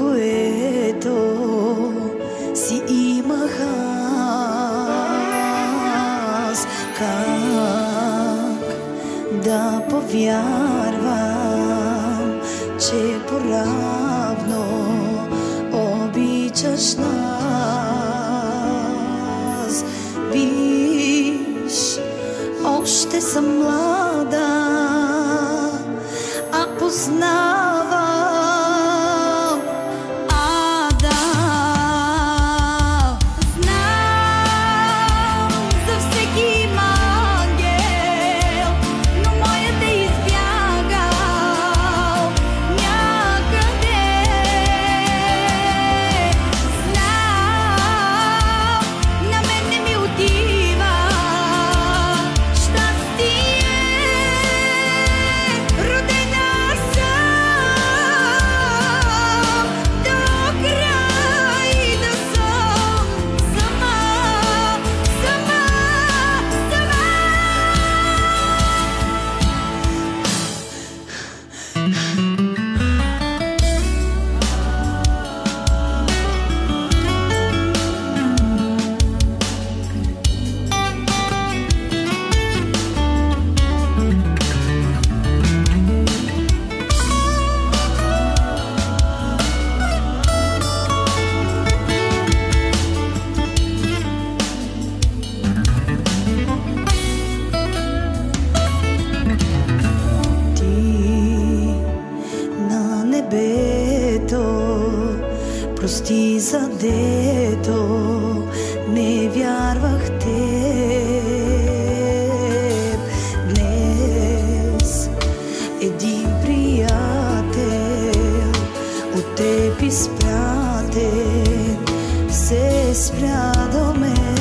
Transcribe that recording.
което си имах аз. Как да повярвам, че поравно обичаш нас? Виж, още съм млада, а познавам ада. Знам за всеки ангел, но моят е избягал някъде. Знам, на мен не ми отива щастие. Родена съм до край да съм сама, сама, сама. Ти на небето, прости за дето не вярвах теб. Днес един приятел от теб изпратен се спря до мен.